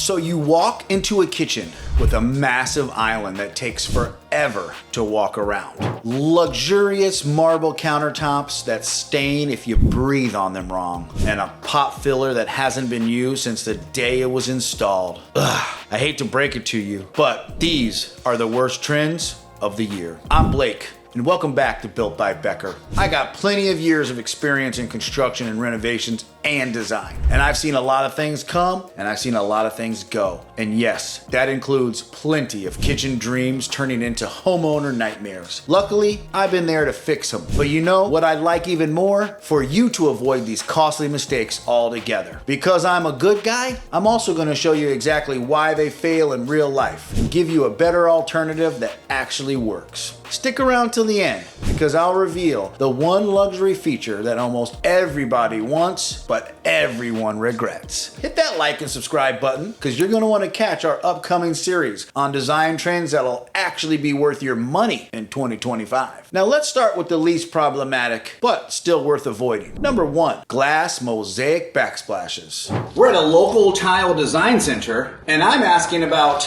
So you walk into a kitchen with a massive island that takes forever to walk around. Luxurious marble countertops that stain if you breathe on them wrong. And a pot filler that hasn't been used since the day it was installed. Ugh, I hate to break it to you, but these are the worst trends of the year. I'm Blake, and welcome back to Built by Becker. I got plenty of years of experience in construction and renovations and design. And I've seen a lot of things come, and I've seen a lot of things go. And yes, that includes plenty of kitchen dreams turning into homeowner nightmares. Luckily, I've been there to fix them. But you know what I'd like even more? For you to avoid these costly mistakes altogether. Because I'm a good guy, I'm also gonna show you exactly why they fail in real life and give you a better alternative that actually works. Stick around till the end, because I'll reveal the one luxury feature that almost everybody wants, but everyone regrets. Hit that like and subscribe button, because you're going to want to catch our upcoming series on design trends that'll actually be worth your money in 2025. Now let's start with the least problematic, but still worth avoiding. Number 1, glass mosaic backsplashes. We're at a local tile design center, and I'm asking about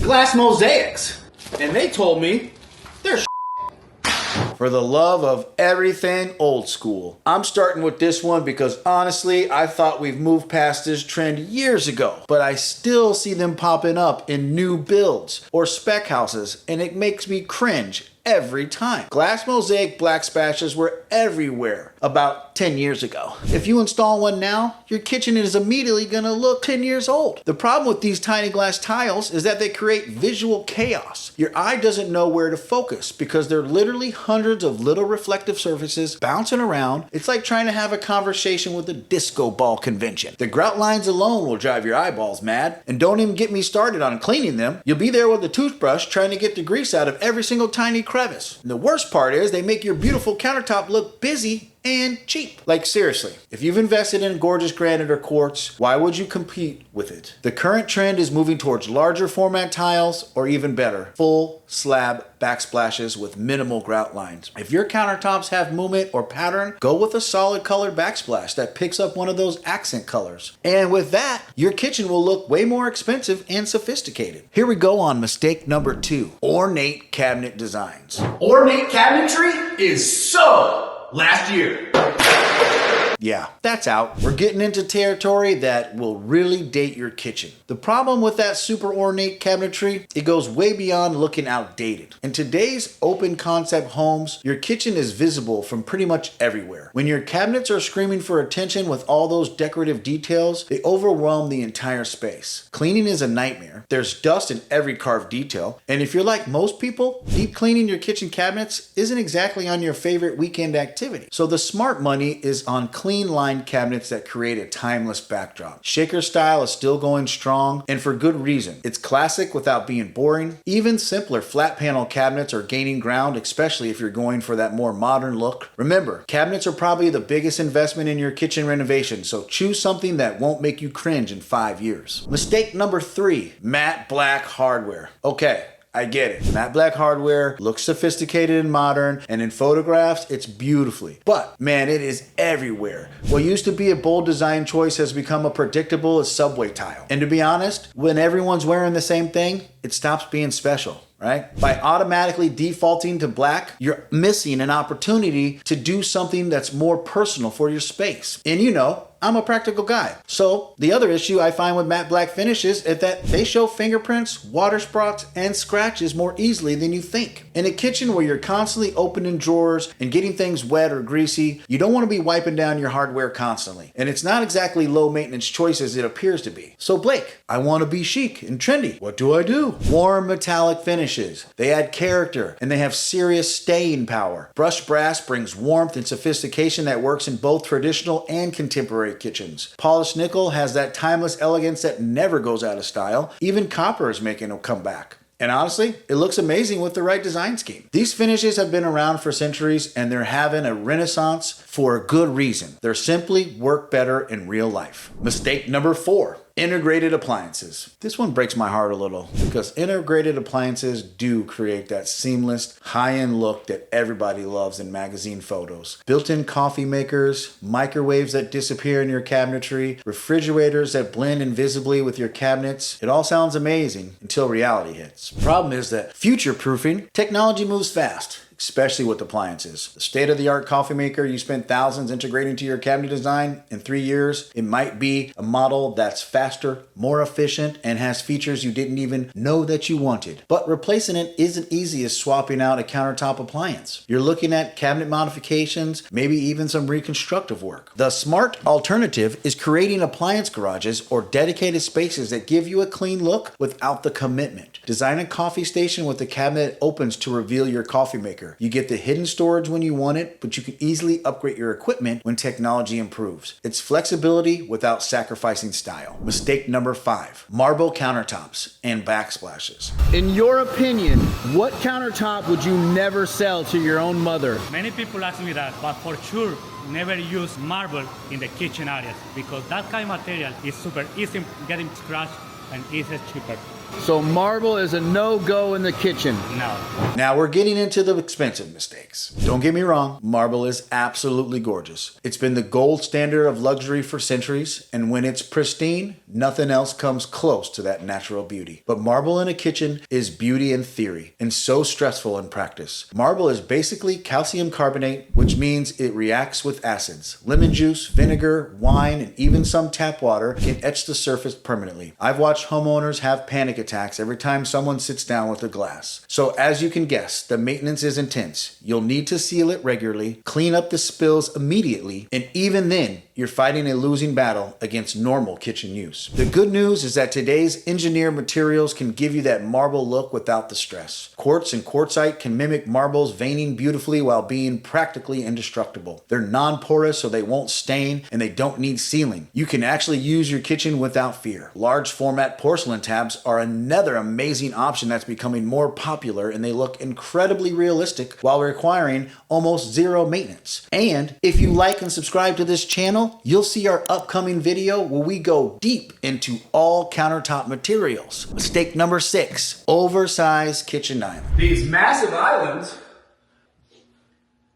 glass mosaics. And they told me they're for the love of everything old school. I'm starting with this one because honestly, I thought we've moved past this trend years ago, but I still see them popping up in new builds or spec houses, and it makes me cringe every time. Glass mosaic backsplashes were everywhere about 10 years ago. If you install one now, your kitchen is immediately gonna look 10 years old. The problem with these tiny glass tiles is that they create visual chaos. Your eye doesn't know where to focus because they're literally hundreds of little reflective surfaces bouncing around. It's like trying to have a conversation with a disco ball convention. The grout lines alone will drive your eyeballs mad. And don't even get me started on cleaning them. You'll be there with a toothbrush trying to get the grease out of every single tiny crevice. And the worst part is they make your beautiful countertop look busy and cheap. Like seriously, if you've invested in gorgeous granite or quartz, why would you compete with it? The current trend is moving towards larger format tiles, or even better, full slab backsplashes with minimal grout lines. If your countertops have movement or pattern, go with a solid colored backsplash that picks up one of those accent colors. And with that, your kitchen will look way more expensive and sophisticated. Here we go on mistake number 2, ornate cabinet designs. Ornate cabinetry is so last year. Yeah, that's out. We're getting into territory that will really date your kitchen. The problem with that super ornate cabinetry, it goes way beyond looking outdated. In today's open concept homes, your kitchen is visible from pretty much everywhere. When your cabinets are screaming for attention with all those decorative details, they overwhelm the entire space. Cleaning is a nightmare. There's dust in every carved detail. And if you're like most people, deep cleaning your kitchen cabinets isn't exactly on your favorite weekend activity. So the smart money is on clean lined cabinets that create a timeless backdrop. Shaker style is still going strong, and for good reason. It's classic without being boring. Even simpler flat panel cabinets are gaining ground, especially if you're going for that more modern look. Remember, cabinets are probably the biggest investment in your kitchen renovation, so choose something that won't make you cringe in 5 years. Mistake number 3, matte black hardware. Okay, I get it. Matte black hardware looks sophisticated and modern, and in photographs, it's beautifully. But man, it is everywhere. What used to be a bold design choice has become a predictable as subway tile. And to be honest, when everyone's wearing the same thing, it stops being special, right? By automatically defaulting to black, you're missing an opportunity to do something that's more personal for your space. And you know, I'm a practical guy. So the other issue I find with matte black finishes is that they show fingerprints, water spots, and scratches more easily than you think. In a kitchen where you're constantly opening drawers and getting things wet or greasy, you don't want to be wiping down your hardware constantly. And it's not exactly low maintenance choice as it appears to be. So Blake, I want to be chic and trendy. What do I do? Warm metallic finishes. They add character and they have serious staying power. Brushed brass brings warmth and sophistication that works in both traditional and contemporary kitchens. Polished nickel has that timeless elegance that never goes out of style. Even copper is making a comeback. And honestly, it looks amazing with the right design scheme. These finishes have been around for centuries and they're having a renaissance for a good reason. They simply work better in real life. Mistake number 4. Integrated appliances. This one breaks my heart a little because integrated appliances do create that seamless, high-end look that everybody loves in magazine photos. Built-in coffee makers, microwaves that disappear in your cabinetry, refrigerators that blend invisibly with your cabinets. It all sounds amazing until reality hits. Problem is that future-proofing, technology moves fast, especially with appliances. The state-of-the-art coffee maker you spent thousands integrating to your cabinet design, in 3 years, it might be a model that's faster, more efficient, and has features you didn't even know that you wanted. But replacing it isn't easy as swapping out a countertop appliance. You're looking at cabinet modifications, maybe even some reconstructive work. The smart alternative is creating appliance garages or dedicated spaces that give you a clean look without the commitment. Design a coffee station with the cabinet that opens to reveal your coffee maker. You get the hidden storage when you want it, but you can easily upgrade your equipment when technology improves. It's flexibility without sacrificing style. Mistake number 5, marble countertops and backsplashes. In your opinion, what countertop would you never sell to your own mother? Many people ask me that, but for sure, never use marble in the kitchen areas because that kind of material is super easy getting scratched and is cheaper. So marble is a no-go in the kitchen. No. Now we're getting into the expensive mistakes. Don't get me wrong, marble is absolutely gorgeous. It's been the gold standard of luxury for centuries, and when it's pristine, nothing else comes close to that natural beauty. But marble in a kitchen is beauty in theory and so stressful in practice. Marble is basically calcium carbonate, which means it reacts with acids. Lemon juice, vinegar, wine, and even some tap water can etch the surface permanently. I've watched homeowners have panic attacks every time someone sits down with a glass. So as you can guess, the maintenance is intense. You'll need to seal it regularly, clean up the spills immediately, and even then, you're fighting a losing battle against normal kitchen use. The good news is that today's engineered materials can give you that marble look without the stress. Quartz and quartzite can mimic marble's veining beautifully while being practically indestructible. They're non-porous so they won't stain and they don't need sealing. You can actually use your kitchen without fear. Large format porcelain tabs are another amazing option that's becoming more popular, and they look incredibly realistic while requiring almost zero maintenance. And if you like and subscribe to this channel, you'll see our upcoming video where we go deep into all countertop materials. Mistake number 6, oversized kitchen island. These massive islands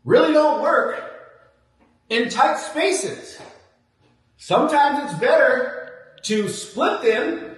really don't work in tight spaces. Sometimes it's better to split them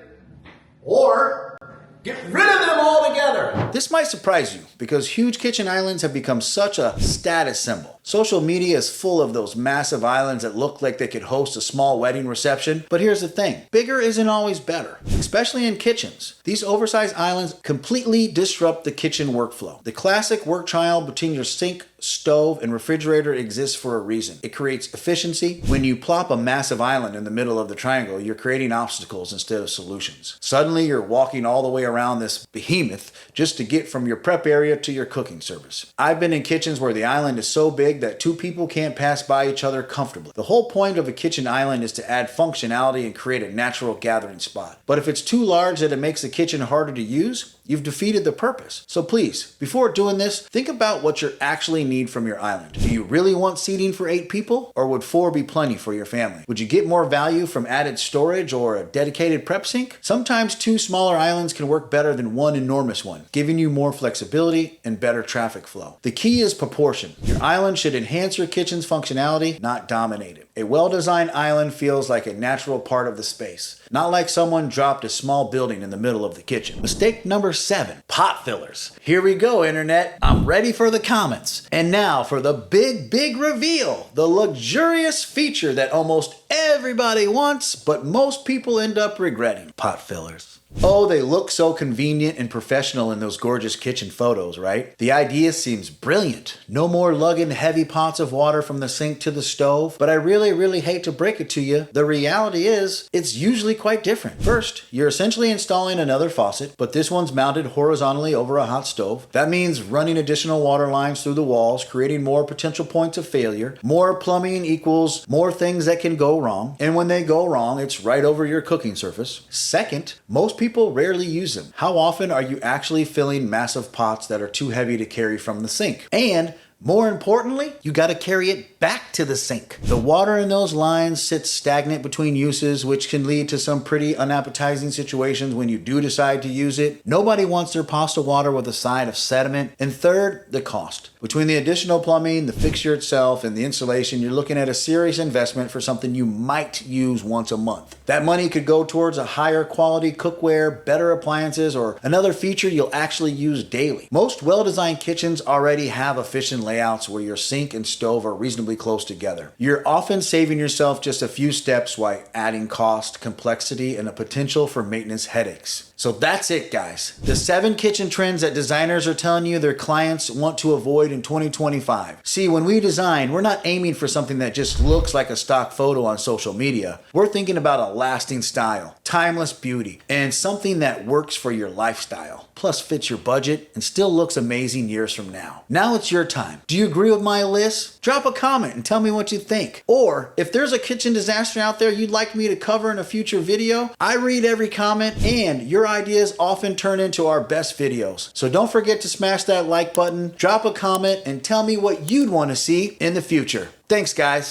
or get rid of them altogether. This might surprise you because huge kitchen islands have become such a status symbol. Social media is full of those massive islands that look like they could host a small wedding reception. But here's the thing, bigger isn't always better, especially in kitchens. These oversized islands completely disrupt the kitchen workflow. The classic work triangle between your sink, stove, and refrigerator exists for a reason. It creates efficiency. When you plop a massive island in the middle of the triangle, you're creating obstacles instead of solutions. Suddenly, you're walking all the way around this behemoth just to get from your prep area to your cooking service. I've been in kitchens where the island is so big that 2 people can't pass by each other comfortably. The whole point of a kitchen island is to add functionality and create a natural gathering spot. But if it's too large that it makes the kitchen harder to use, you've defeated the purpose. So please, before doing this, think about what you actually need from your island. Do you really want seating for 8 people, or would 4 be plenty for your family? Would you get more value from added storage or a dedicated prep sink? Sometimes 2 smaller islands can work better than 1 enormous one, giving you more flexibility and better traffic flow. The key is proportion. Your island should enhance your kitchen's functionality, not dominate it. A well-designed island feels like a natural part of the space, not like someone dropped a small building in the middle of the kitchen. Mistake number 7, pot fillers. Here we go, internet. I'm ready for the comments. And now for the big reveal, the luxurious feature that almost everybody wants, but most people end up regretting: pot fillers. Oh, they look so convenient and professional in those gorgeous kitchen photos, right? The idea seems brilliant. No more lugging heavy pots of water from the sink to the stove. But I really hate to break it to you. The reality is, it's usually quite different. First, you're essentially installing another faucet, but this one's mounted horizontally over a hot stove. That means running additional water lines through the walls, creating more potential points of failure. More plumbing equals more things that can go wrong. And when they go wrong, it's right over your cooking surface. Second, most people rarely use them. How often are you actually filling massive pots that are too heavy to carry from the sink? And More importantly, you gotta carry it back to the sink. The water in those lines sits stagnant between uses, which can lead to some pretty unappetizing situations when you do decide to use it. Nobody wants their pasta water with a side of sediment. And third, the cost. Between the additional plumbing, the fixture itself, and the installation, you're looking at a serious investment for something you might use once a month. That money could go towards a higher quality cookware, better appliances, or another feature you'll actually use daily. Most well-designed kitchens already have efficient layouts where your sink and stove are reasonably close together. You're often saving yourself just a few steps while adding cost, complexity, and a potential for maintenance headaches. So that's it, guys. The 7 kitchen trends that designers are telling you their clients want to avoid in 2025. See, when we design, we're not aiming for something that just looks like a stock photo on social media. We're thinking about a lasting style, timeless beauty, and something that works for your lifestyle, plus fits your budget and still looks amazing years from now. Now it's your time. Do you agree with my list? Drop a comment and tell me what you think. Or if there's a kitchen disaster out there you'd like me to cover in a future video, I read every comment, and your ideas often turn into our best videos. So don't forget to smash that like button, drop a comment, and tell me what you'd want to see in the future. Thanks, guys.